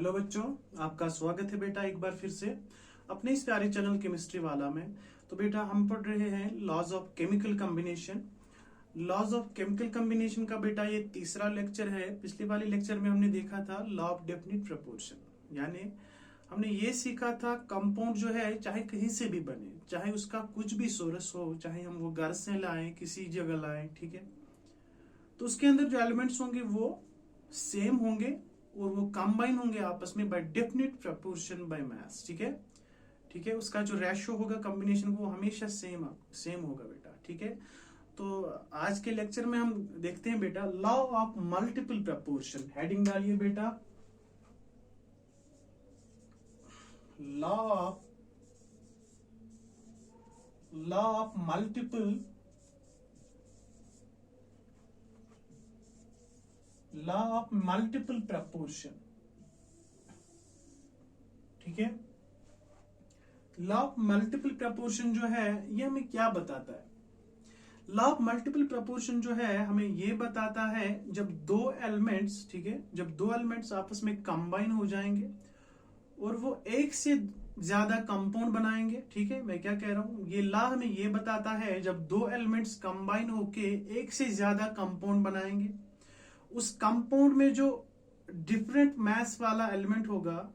Hello बच्चों, आपका स्वागत है बेटा एक बार फिर से अपने इस प्यारे चैनल केमिस्ट्री वाला में। तो बेटा हम पढ़ रहे हैं laws of chemical combination. Laws of chemical combination का बेटा ये तीसरा लेक्चर है। पिछले वाले लेक्चर में हमने देखा था लॉ ऑफ डेफिनिट प्रपोर्शन, यानी हमने ये सीखा था कंपाउंड जो है चाहे कहीं से भी बने, चाहे उसका कुछ भी सोर्स हो, चाहे हम वो घर से लाएं किसी जगह लाएं, ठीक है, तो उसके अंदर जो एलिमेंट्स होंगे वो सेम होंगे और वो कंबाइन होंगे आपस में by definite proportion by mass. ठीक है, ठीक है, उसका जो रेशियो होगा कॉम्बिनेशन वो हमेशा सेम होगा बेटा। ठीक है, तो आज के लेक्चर में हम देखते हैं बेटा law of multiple proportion. Heading डालिए बेटा, law of multiple law of multiple proportion. ठीक है, लॉ ऑफ मल्टीपल प्रपोर्शन जो है ये हमें क्या बताता है? लॉ ऑफ मल्टीपल प्रपोर्शन जो है हमें ये बताता है जब दो एलिमेंट्स, ठीक है, जब दो एलिमेंट्स आपस में कंबाइन हो जाएंगे और वो एक से ज्यादा कंपाउंड बनाएंगे। ठीक है, मैं क्या कह रहा हूं, ये लॉ हमें ये बताता है जब दो एलिमेंट्स कंबाइन होके एक से ज्यादा कंपाउंड बनाएंगे, उस कंपाउंड में जो डिफरेंट मास वाला एलिमेंट होगा,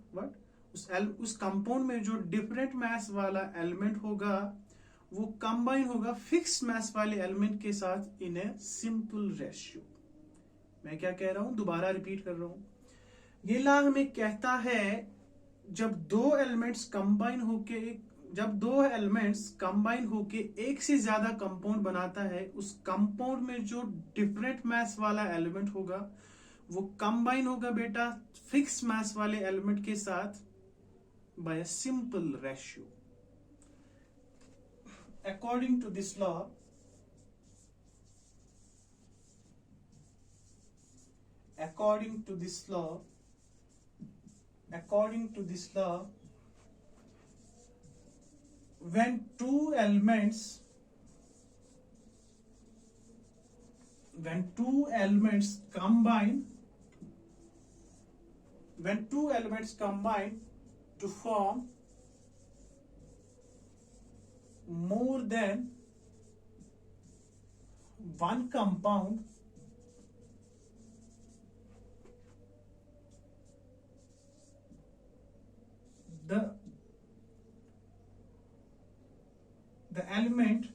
उस कंपाउंड में जो डिफरेंट मास वाला एलिमेंट होगा वो कंबाइन होगा फिक्स मास वाले एलिमेंट के साथ इन ए सिंपल रेशियो। मैं क्या कह रहा हूं, दोबारा रिपीट कर रहा हूं। ये लॉ हमें कहता है जब दो एलिमेंट्स कंबाइन होके एक से ज्यादा कंपाउंड बनाता है, उस कंपाउंड में जो डिफरेंट मास वाला एलिमेंट होगा वो कंबाइन होगा बेटा फिक्स मास वाले एलिमेंट के साथ by a simple ratio. According to this law, according to this law, when two elements combine to form more than one compound, the element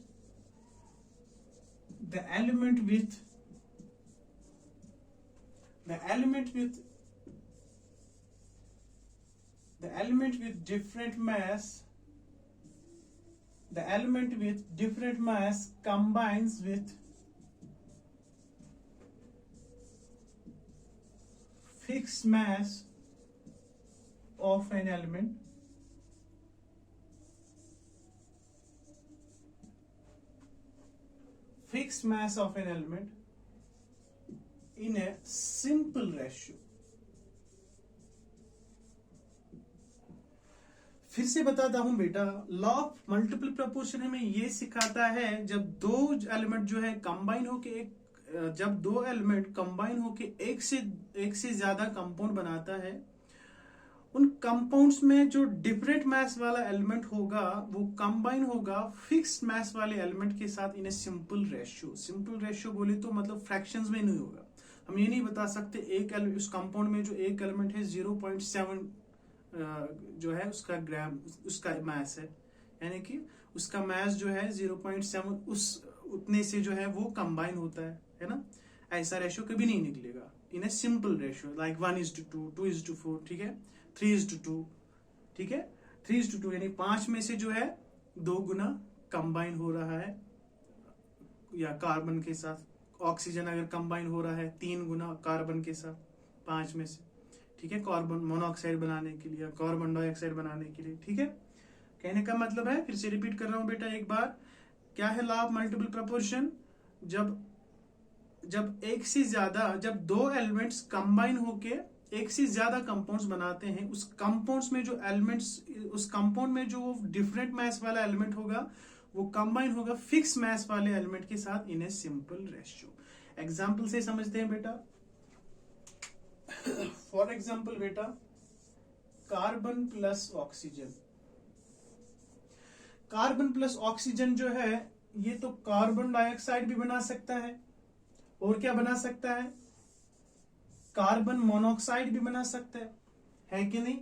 with different mass combines with fixed mass of an element in a simple ratio। फिर से बताता हूं बेटा, law of multiple proportion हमें ये सिखाता है जब दो एलिमेंट जो है कंबाइन होके एक से ज्यादा कंपाउंड बनाता है, उन कंपाउंड्स में जो डिफरेंट मास वाला एलिमेंट होगा वो कंबाइन होगा फिक्स्ड मास वाले एलिमेंट के साथ in a simple ratio. Simple ratio बोले तो मतलब फ्रैक्शंस में नहीं होगा। हम ये नहीं बता सकते उस कंपाउंड में जो एक एलिमेंट है 0.7 जो है उसका मास है, यानी कि उसका मास जो है 0.7 उतने से जो है वो कंबाइन होता है ना। ऐसा रेशियो कभी नहीं निकलेगा इन ए सिंपल रेशियो, लाइक 1:2, 2:4, ठीक है, 3:2, ठीक है, 3:2 यानी 5 में से जो है 2 गुना कंबाइन हो रहा है, या कार्बन के साथ ऑक्सीजन अगर कंबाइन हो रहा है 3 गुना कार्बन के साथ 5 में से, ठीक है, कार्बन मोनोऑक्साइड बनाने के लिए, कार्बन डाइऑक्साइड बनाने के लिए। ठीक है, कहने का मतलब है, फिर से रिपीट कर रहा हूं बेटा एक बार, क्या है लॉ ऑफ मल्टीपल प्रपोर्शन? जब दो एलिमेंट्स कंबाइन होके एक से ज्यादा कंपाउंड्स बनाते हैं, उस कंपाउंड में जो डिफरेंट मास वाला एलिमेंट होगा वो कंबाइन होगा फिक्स मास वाले एलिमेंट के साथ in a simple ratio. Example से समझते हैं बेटा। फॉर एग्जाम्पल बेटा, carbon plus oxygen. Carbon plus oxygen जो है ये तो कार्बन डाइऑक्साइड भी बना सकता है, और क्या बना सकता है, कार्बन मोनोऑक्साइड भी बना सकता है कि नहीं।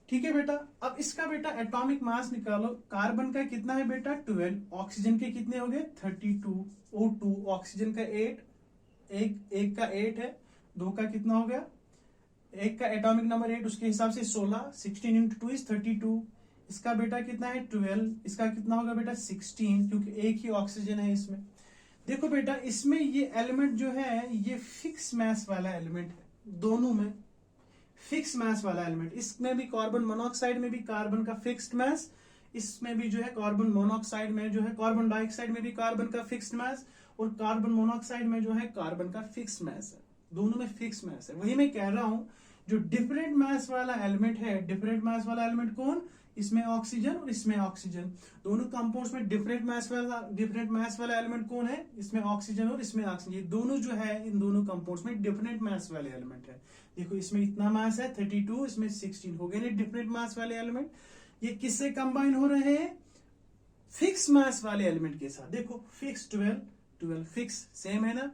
ठीक है बेटा, अब इसका बेटा एटॉमिक मास निकालो। कार्बन का कितना है बेटा 12, ऑक्सीजन के कितने हो गए 32, O2 ऑक्सीजन का 8, एक का 8 है, दो का कितना हो गया, एक का एटॉमिक नंबर 8, उसके हिसाब से 16, 16 इंटू 2 इज 32। इसका बेटा कितना है 12, इसका कितना होगा बेटा 16, क्योंकि एक ही ऑक्सीजन है इसमें। देखो बेटा इसमें ये एलिमेंट जो है ये फिक्स मास वाला एलिमेंट है, दोनों में फिक्स मास वाला एलिमेंट। इसमें भी कार्बन मोनोऑक्साइड में भी कार्बन का फिक्स्ड मास, इसमें भी जो है कार्बन मोनोऑक्साइड में जो है कार्बन डाइऑक्साइड में भी कार्बन का फिक्स्ड मास, और कार्बन मोनोऑक्साइड में जो है कार्बन का फिक्स्ड मास है, दोनों में फिक्स मास है। वही मैं कह रहा हूं जो डिफरेंट मास वाला एलिमेंट है, डिफरेंट मास वाला एलिमेंट कौन, इसमें ऑक्सीजन और इसमें ऑक्सीजन, दोनों कंपाउंड्स में डिफरेंट मास वाला एलिमेंट कौन है, इसमें ऑक्सीजन और इसमें ऑक्सीजन, दोनों जो है इन दोनों कंपाउंड्स में डिफरेंट मास वाले एलिमेंट है। देखो इसमें इतना मास है 32, इसमें 16, हो गए ना डिफरेंट मास वाले एलिमेंट। ये किससे कंबाइन हो रहे हैं, फिक्स मास वाले एलिमेंट के साथ। देखो फिक्स 12 फिक्स सेम है ना,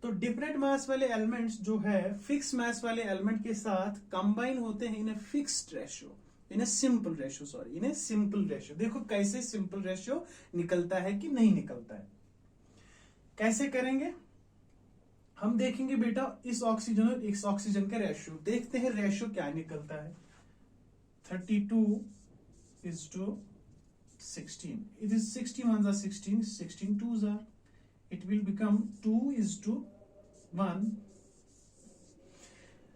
तो डिफरेंट मास वाले एलिमेंट्स जो है फिक्स मास वाले एलिमेंट के साथ कंबाइन होते हैं in a fixed ratio, in a simple ratio. देखो कैसे सिंपल रेशियो निकलता है कि नहीं निकलता है, कैसे करेंगे हम देखेंगे बेटा। इस ऑक्सीजन और इस ऑक्सीजन का रेशियो देखते हैं, रेशियो क्या निकलता है 32:16, it is 60 ones are 16, 16 twos are, it will become 2:1।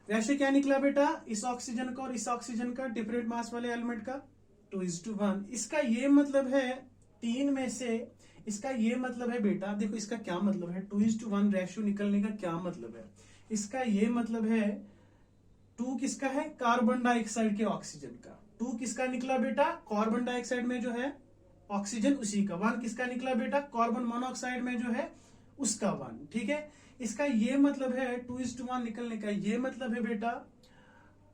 Ratio क्या निकला बेटा, इस ऑक्सीजन का और इस ऑक्सीजन का डिफरेंट मास वाले एलिमेंट का 2:1। इसका ये मतलब है तीन में से, इसका ये मतलब है बेटा, देखो इसका क्या मतलब है 2:1 रेशियो निकलने का क्या मतलब है, इसका ये मतलब है 2 किसका है, कार्बन डाइऑक्साइड के ऑक्सीजन का, 2 किसका निकला बेटा, कार्बन डाइऑक्साइड में जो है ऑक्सीजन उसी का, 1 किसका निकला बेटा, कार्बन मोनोऑक्साइड में जो है उसका 1। ठीक है, इसका ये मतलब है 2:1 निकलने का ये मतलब है बेटा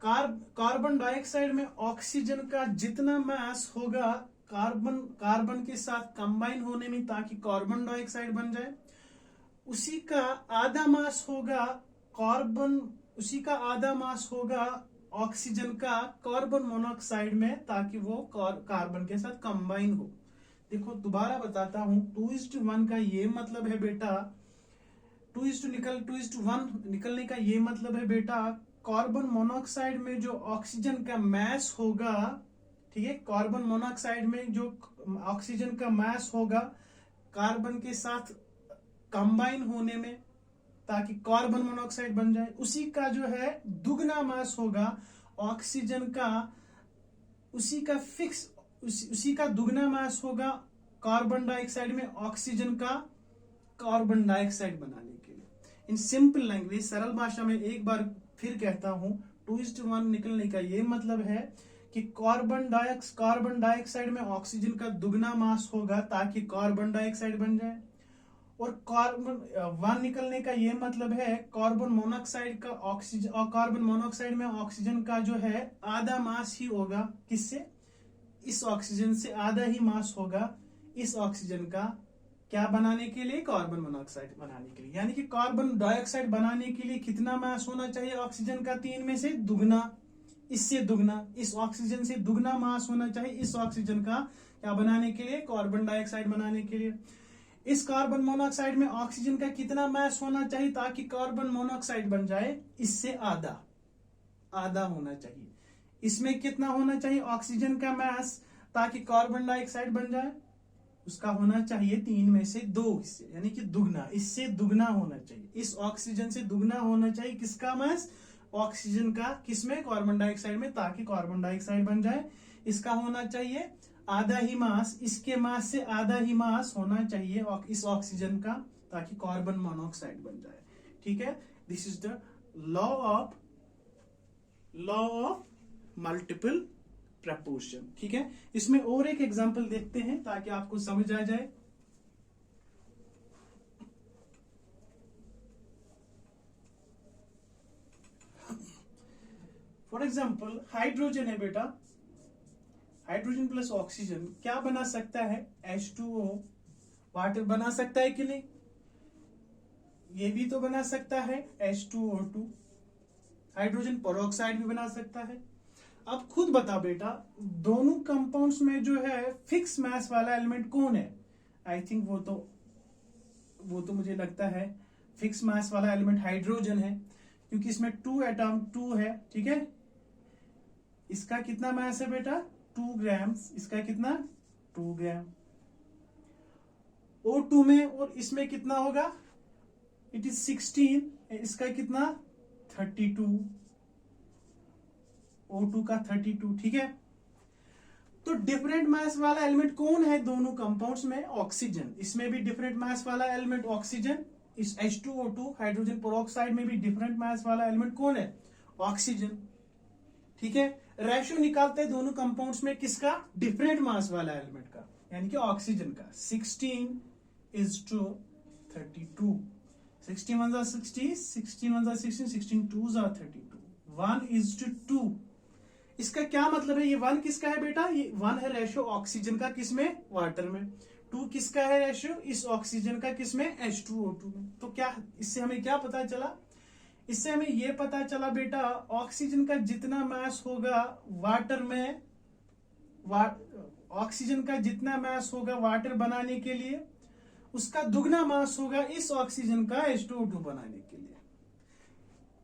कार्बन डाइऑक्साइड में ऑक्सीजन का जितना मास होगा कार्बन के साथ कंबाइन होने में ताकि कार्बन डाइऑक्साइड बन जाए, उसी का आधा मास होगा ऑक्सीजन का कार्बन मोनोऑक्साइड में, ताकि वो कार्बन के साथ कंबाइन हो। देखो दोबारा बताता हूं, 2:1 का ये मतलब है बेटा 2:1 निकलने का ये मतलब है बेटा कार्बन मोनोऑक्साइड में जो ऑक्सीजन का मास होगा, ठीक है, कार्बन मोनोऑक्साइड में जो ऑक्सीजन का मास होगा कार्बन के साथ कंबाइन होने में ताकि कार्बन मोनोऑक्साइड बन जाए, उसी का जो है दुगना मास होगा ऑक्सीजन का, उसी का दुगना मास होगा कार्बन डाइऑक्साइड में ऑक्सीजन का कार्बन डाइऑक्साइड बनाने के लिए। इन सिंपल लैंग्वेज, सरल भाषा में एक बार फिर कहता हूं, 2:1 निकलने का ये मतलब है कि कार्बन डाइऑक्साइड में ऑक्सीजन का दुगना मास होगा ताकि कार्बन डाइऑक्साइड बन जाए, और कार्बन 1 निकलने का ये मतलब है कार्बन मोनोऑक्साइड का ऑक्सीजन, और कार्बन मोनोऑक्साइड में ऑक्सीजन का जो है आधा मास ही होगा, किससे, इस ऑक्सीजन से आधा ही मास होगा इस ऑक्सीजन का, क्या बनाने के लिए, कार्बन मोनोऑक्साइड बनाने के लिए। यानी कि कार्बन डाइऑक्साइड बनाने के लिए कितना मास होना चाहिए ऑक्सीजन का, 3 में से दुगना, इससे दुगना, इस ऑक्सीजन से दुगना मास होना चाहिए इस ऑक्सीजन का, क्या बनाने के लिए, कार्बन डाइऑक्साइड बनाने के लिए। इस कार्बन मोनोऑक्साइड में ऑक्सीजन का कितना मास होना चाहिए ताकि कार्बन मोनोऑक्साइड बन जाए, इससे आधा होना चाहिए। इसमें कितना होना चाहिए ऑक्सीजन का मास ताकि कार्बन डाइऑक्साइड बन जाए, उसका होना चाहिए 3 में से 2 हिस्से, यानी कि दुगना, इससे दुगना होना चाहिए, इस ऑक्सीजन से दुगना होना चाहिए किसका मास, ऑक्सीजन का, किसमें, कार्बन डाइऑक्साइड में, ताकि कार्बन डाइऑक्साइड बन जाए। इसका होना चाहिए आधा ही मास, इसके मास से आधा ही मास होना चाहिए इस ऑक्सीजन का, ताकि कार्बन मोनोऑक्साइड बन जाए। ठीक है, this is the law of multiple proportion. ठीक है, इसमें और एक एग्जांपल देखते हैं ताकि आपको समझ आ जाए। फॉर एग्जाम्पल हाइड्रोजन है बेटा, हाइड्रोजन प्लस ऑक्सीजन क्या बना सकता है? H2O, वाटर बना सकता है कि नहीं? ये भी तो बना सकता है H2O2, हाइड्रोजन पेरोक्साइड भी बना सकता है। अब खुद बता बेटा, दोनों कंपाउंड्स में जो है फिक्स मास वाला एलिमेंट कौन है? आई थिंक वो तो मुझे लगता है फिक्स मास वाला एलिमेंट हाइड्रोजन है, क्योंकि इसमें 2 एटॉम 2 है, ठीक है। इसका कितना मास है बेटा? 2 ग्राम्स। इसका कितना? 2 ग्राम। O2 में और इसमें कितना होगा? It is 16। इसका कितना? 32। O2 का 32, ठीक है। तो डिफरेंट मास वाला एलिमेंट कौन है दोनों कंपाउंड्स में? ऑक्सीजन। इसमें भी डिफरेंट मास वाला एलिमेंट ऑक्सीजन। इस H2O2 हाइड्रोजन पेरोक्साइड में भी डिफरेंट मास वाला एलिमेंट कौन है? ऑक्सीजन, ठीक है। रेशियो निकालते हैं दोनों कंपाउंड्स में किसका? डिफरेंट मास वाला एलिमेंट का, यानी कि ऑक्सीजन का। 16:32। 16 1 are 60, 16 1 are 16, 16 2s are 32, 1:2। इसका क्या मतलब है? ये 1 किसका है बेटा? ये 1 है रेशियो ऑक्सीजन का, किसमें? वाटर में। 2 किसका है रेशियो? इस ऑक्सीजन का, किसमें? H2O2 में। तो क्या इससे हमें क्या पता चला? इससे हमें यह पता चला बेटा, ऑक्सीजन का जितना मास होगा वाटर में, ऑक्सीजन का जितना मास होगा वाटर बनाने के लिए, उसका दुगना मास होगा इस ऑक्सीजन का H2O2 बनाने के लिए।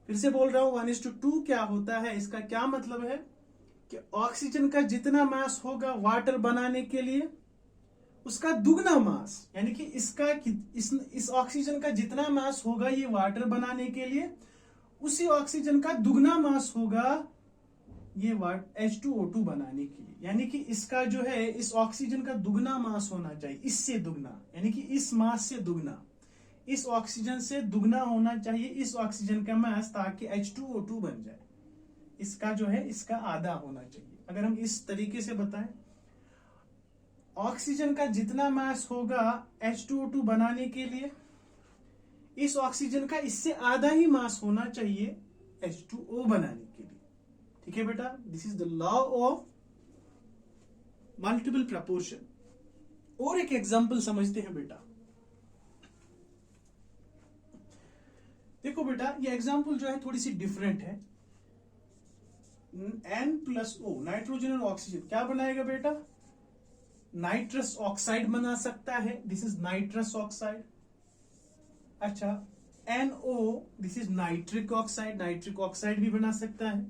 फिर से बोल रहा हूं, 1:2 क्या होता है? इसका क्या मतलब है कि ऑक्सीजन का जितना मास होगा वाटर बनाने के लिए, उसका दुगना मास, यानी कि इस ऑक्सीजन का जितना मास होगा ये वाटर बनाने के लिए, उसी ऑक्सीजन का दुगना मास होगा ये H2O2 बनाने के लिए। यानी कि इसका जो है, इस ऑक्सीजन का दुगना मास होना चाहिए, इससे दुगना, यानी कि इस मास से दुगना, इस ऑक्सीजन से दुगना होना चाहिए इस ऑक्सीजन का मास, ताकि H2O2 बन जाए। इसका जो है, इसका आधा होना चाहिए। अगर हम इस तरीके से बताएं, ऑक्सीजन का जितना मास होगा H2O2 बनाने के लिए, इस ऑक्सीजन का इससे आधा ही मास होना चाहिए H2O बनाने के लिए, ठीक है बेटा। This is the law of multiple proportion. और एक एग्जांपल समझते हैं बेटा। देखो बेटा, ये एग्जांपल जो है थोड़ी सी डिफरेंट है। N+O, नाइट्रोजन और ऑक्सीजन क्या बनाएगा बेटा? नाइट्रस ऑक्साइड बना सकता है। This is nitrous oxide. अच्छा, NO, this is nitric oxide, nitric oxide भी बना सकता है।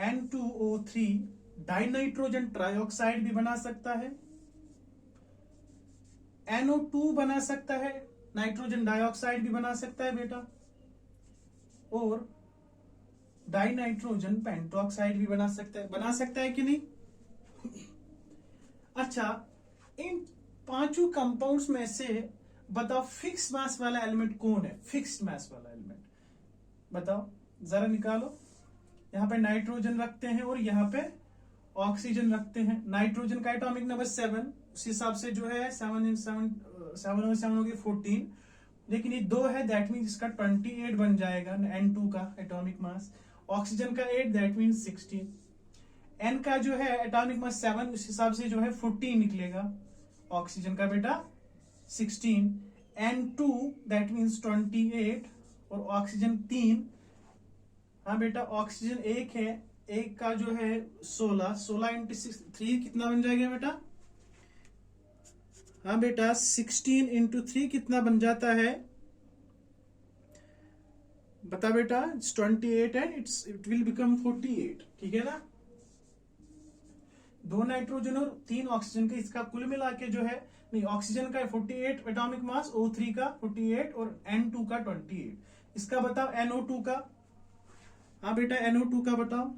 N2O3, डाइनाइट्रोजन ट्राइऑक्साइड भी बना सकता है। NO2 बना सकता है, नाइट्रोजन डाइऑक्साइड भी बना सकता है बेटा। और डाइनाइट्रोजन पेंटॉक्साइड भी बना सकता है कि नहीं? अच्छा, इन पांचों कंपाउंड्स में से बताओ फिक्स मास वाला एलिमेंट कौन है? फिक्स्ड मास वाला एलिमेंट बताओ, जरा निकालो। यहां पे नाइट्रोजन रखते हैं और यहां पे ऑक्सीजन रखते हैं। नाइट्रोजन का एटॉमिक नंबर 7, उस हिसाब से जो है 7 हो गए 14, लेकिन ये 2 है, दैट मीन इसका 28 बन जाएगा N2 का एटॉमिक मास। ऑक्सीजन का 8, दैट मीन 16। N का जो है एटॉमिक मास 7, उस हिसाब से जो है 14 निकलेगा। ऑक्सीजन का बेटा 16, N2 दैट मीन्स 28, और ऑक्सीजन 3। हाँ बेटा, ऑक्सीजन 1 है, 1 का जो है 16, 16 इंटू 3 कितना बन जाएगा बेटा? हाँ बेटा, 16 इंटू 3 कितना बन जाता है? बता बेटा। 28 एंड इट विल बिकम 48, ठीक है ना। 2 नाइट्रोजन और 3 ऑक्सीजन का, इसका कुल मिला के जो है, नहीं, ऑक्सीजन का 48 एटॉमिक मास, O3 का 48 और N2 का 28। इसका बताओ NO2 का। हाँ बेटा, NO2 का बताओ।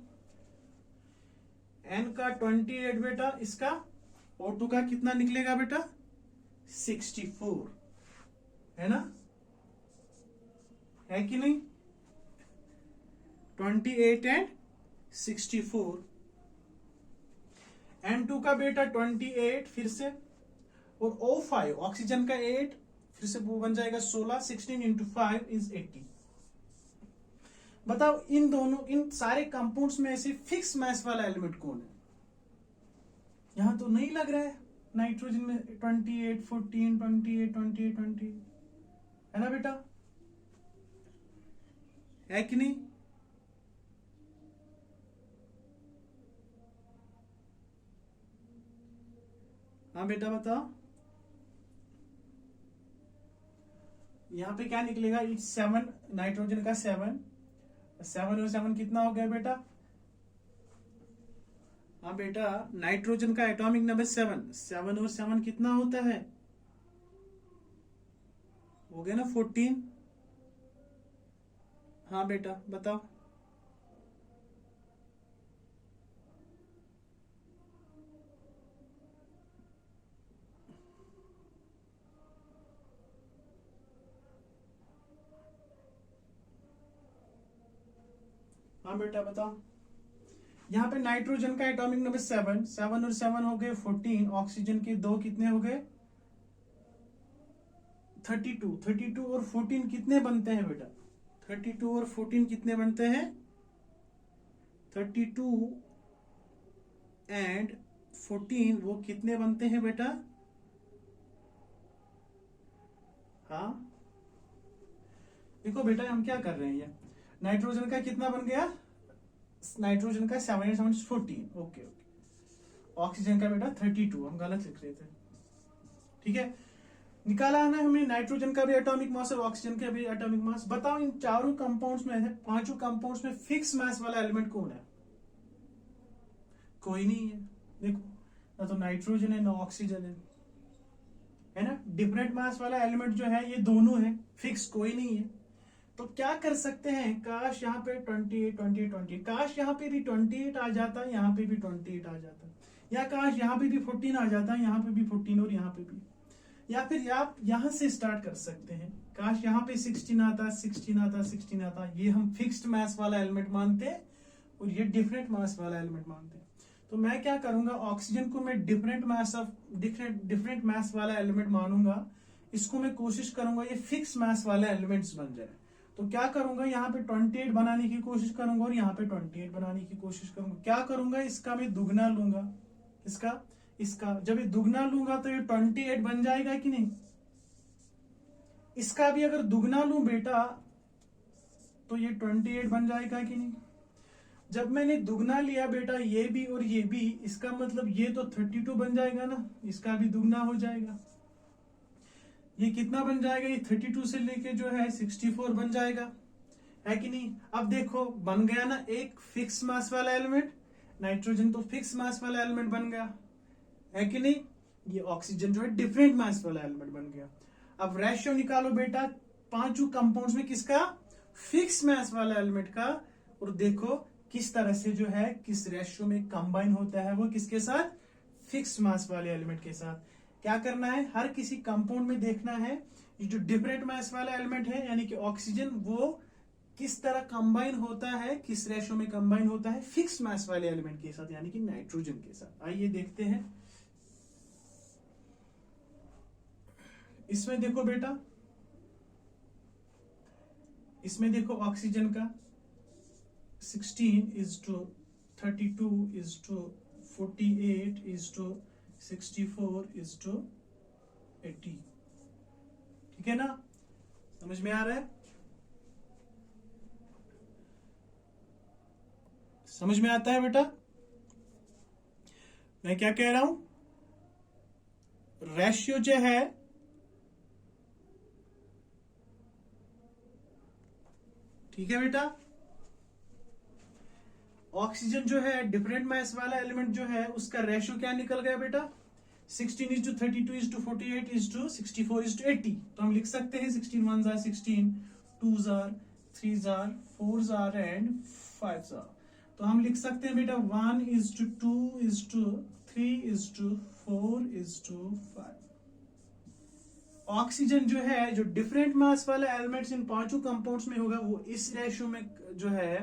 N का 28 बेटा, इसका O2 का कितना निकलेगा बेटा? 64, है ना, है कि नहीं? 28 एंड 64। N2 का बेटा 28 फिर से, और O5 ऑक्सीजन का 8, फिर से वो बन जाएगा 16, 16 इंटू 5 इज 80। बताओ इन सारे कंपाउंड्स में ऐसे फिक्स मास वाला एलिमेंट कौन है? यहां तो नहीं लग रहा है। नाइट्रोजन में 28, 14, 28, 28, 20 है ना बेटा, है कि नहीं? हाँ बेटा बताओ। यहां पे क्या निकलेगा? इट्स 7, नाइट्रोजन का 7, 7 और 7 कितना हो गया बेटा? हाँ बेटा, नाइट्रोजन का एटॉमिक नंबर 7, 7 और 7 कितना होता है? हो गया ना 14। हाँ बेटा बताओ। हाँ बेटा बताओ। यहाँ पे नाइट्रोजन का एटॉमिक नंबर 7, 7 और 7 हो गए 14, ऑक्सीजन के 2 कितने हो गए? 32, 32 और 14 कितने बनते हैं बेटा? 32 और 14 कितने बनते हैं? 32 एंड 14 वो कितने बनते हैं बेटा? हाँ देखो बेटा, हम क्या कर रहे हैं, ये नाइट्रोजन का कितना बन गया? नाइट्रोजन का 7, 7, 14, ओके। ऑक्सीजन का बेटा 32, हम गलत लिख रहे थे, ठीक है। निकाला है ना हमने नाइट्रोजन का भी एटॉमिक मास और ऑक्सीजन का भी एटॉमिक मास। बताओ इन चारों कंपाउंड्स में है, पांचों कंपाउंड्स में फिक्स मास वाला एलिमेंट कौन है? कोई नहीं है। देखो, ना तो नाइट्रोजन है ना ऑक्सीजन है ना। डिफरेंट मास वाला एलिमेंट जो है ये दोनों है, फिक्स कोई नहीं है। तो क्या कर सकते हैं, काश यहाँ पे 28, 28, 28, काश यहाँ पे भी 28 आ जाता, यहाँ पे भी 28 आ जाता, या काश यहाँ पे भी 14 आ जाता, यहाँ पे भी 14 और यहाँ पे भी। या फिर आप यहाँ से स्टार्ट कर सकते हैं, काश यहाँ पे 16 आता, 16 आता, 16 आता। ये हम फिक्स्ड मास वाला एलिमेंट मानते हैं और ये डिफरेंट मास वाला एलिमेंट मानते हैं। तो मैं क्या करूंगा, ऑक्सीजन को मैं डिफरेंट मास वाला एलिमेंट मानूंगा, इसको मैं कोशिश करूंगा ये फिक्स मास वाले एलिमेंट्स बन जाए। तो क्या करूंगा, यहाँ पे 28 बनाने की कोशिश करूंगा और यहाँ पे 28 बनाने की कोशिश करूंगा। क्या करूंगा, इसका मैं दुगना लूंगा, इसका जब ये दुगना लूंगा तो ये 28 बन जाएगा कि नहीं? इसका भी अगर दुगना लूं बेटा तो ये 28 बन जाएगा कि नहीं? जब मैंने दुगना लिया बेटा ये भी और ये भी, इसका मतलब ये तो 32 बन जाएगा ना, इसका भी दुगना हो जाएगा। ये कितना बन जाएगा, ये 32 से लेके जो है 64 बन जाएगा, है कि नहीं? अब देखो बन गया ना एक फिक्स मास वाला एलिमेंट, नाइट्रोजन तो फिक्स मास वाला एलिमेंट बन गया, है कि नहीं? ये ऑक्सीजन जो है डिफरेंट मास वाला एलिमेंट बन गया। अब रेशियो निकालो बेटा पांचों कंपाउंड्स में किसका? फिक्स मास वाला एलिमेंट का, और देखो किस तरह से जो है किस रेशियो में कंबाइन होता है वो किसके साथ? फिक्स मास वाले एलिमेंट के साथ। क्या करना है, हर किसी कंपाउंड में देखना है ये जो डिफरेंट मास वाला एलिमेंट है यानी कि ऑक्सीजन, वो किस तरह कंबाइन होता है, किस रेशियो में कंबाइन होता है फिक्स मास वाले एलिमेंट के साथ यानी कि नाइट्रोजन के साथ। आइए देखते हैं। इसमें देखो बेटा, इसमें देखो ऑक्सीजन का 16 is to 32 is to 48 is to 64 is to 80, ठीक है ना? समझ में आ रहा है? समझ में आता है बेटा मैं क्या कह रहा हूं? रेशियो जो है ठीक है बेटा, ऑक्सीजन जो है डिफरेंट मास वाला एलिमेंट जो है उसका रेशियो क्या निकल गया बेटा? 16 is to 32 is to 48 is to 64 is to 80। तो हम लिख सकते हैं 16 1s are 16, 2s are 3s are 4s are and 5s are। तो हम लिख सकते हैं बेटा 1 is to 2 is to 3 is to 4 is to 5। Oxygen जो है जो डिफरेंट मास वाला एलिमेंट्स इन पांचों कंपाउंड्स में होगा वो इस रेशियो में जो है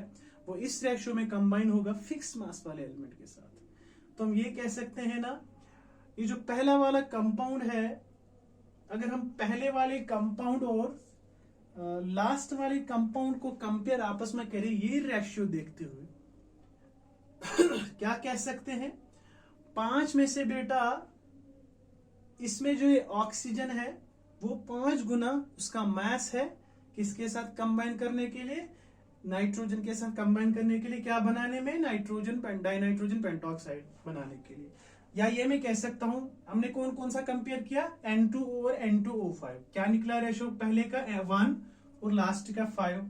वो इस रेशियो में कंबाइन होगा फिक्स मास वाले एलिमेंट के साथ। तो हम ये कह सकते हैं ना, ये जो पहला वाला कंपाउंड है अगर हम पहले वाले कंपाउंड और लास्ट वाले कंपाउंड को कंपेयर आपस में करें, ये रेशियो देखते हुए क्या कह सकते हैं, 5 में से बेटा इसमें जो ये ऑक्सीजन है वो 5 गुना उसका मास है, किसके साथ कंबाइन करने के लिए, नाइट्रोजन के साथ कंबाइन करने के लिए, क्या बनाने में, डाइनाइट्रोजन पेंटॉक्साइड बनाने के लिए। या ये मैं कह सकता हूं, हमने कौन कौन सा कंपेयर किया, N2 और N2O5, क्या निकला रेशो, पहले का 1 और लास्ट का 5।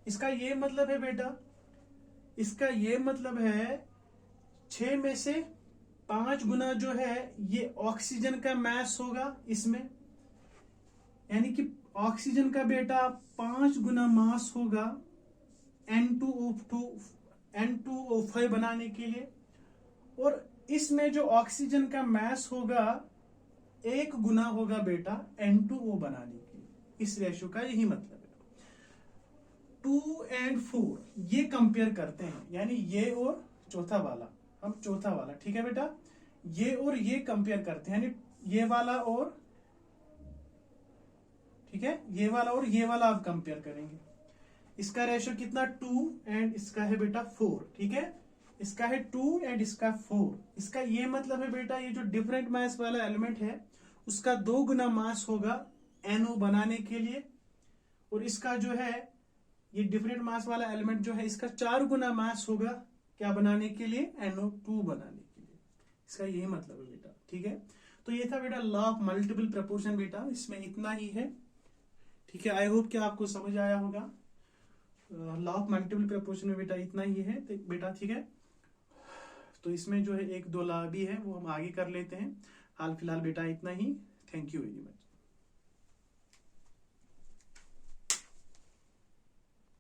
इसका ये मतलब है बेटा, इसका ये मतलब है 6 में से 5 गुना जो है ये ऑक्सीजन का मास होगा इसमें, यानी कि ऑक्सीजन का बेटा 5 गुना मास होगा N2O5 बनाने के लिए, और इसमें जो ऑक्सीजन का मास होगा 1 गुना होगा बेटा N2O बनाने के लिए। इस रेशो का यही मतलब है। 2 और 4 ये कंपेयर करते हैं, यानी ये और चौथा वाला, हम चौथा वाला, ठीक है बेटा, ये और ये कंपेयर करते हैं, यानी ये वाला और, ठीक है, ये वाला और ये वाला आप कंपेयर करेंगे। इसका रेशो कितना, 2 एंड इसका है बेटा 4, ठीक है, इसका है 2 एंड इसका 4। इसका ये मतलब है बेटा, ये जो डिफरेंट मास वाला एलिमेंट है उसका 2 गुना मास होगा NO बनाने के लिए, और इसका जो है ये डिफरेंट मास वाला एलिमेंट जो है इसका 4 गुना मास होगा क्या बनाने के लिए, NO2 बनाने के लिए। इसका यही मतलब है बेटा, ठीक है। तो ये था बेटा लॉ ऑफ मल्टीपल प्रपोर्शन बेटा, इसमें इतना ही है, ठीक है। आई होप कि आपको समझ आया होगा। लॉ ऑफ मल्टीपल प्रपोर्शन में बेटा इतना ही है बेटा, ठीक है। तो इसमें जो है 1-2 लॉ भी है वो हम आगे कर लेते हैं, हाल फिलहाल बेटा इतना ही। Thank you very much.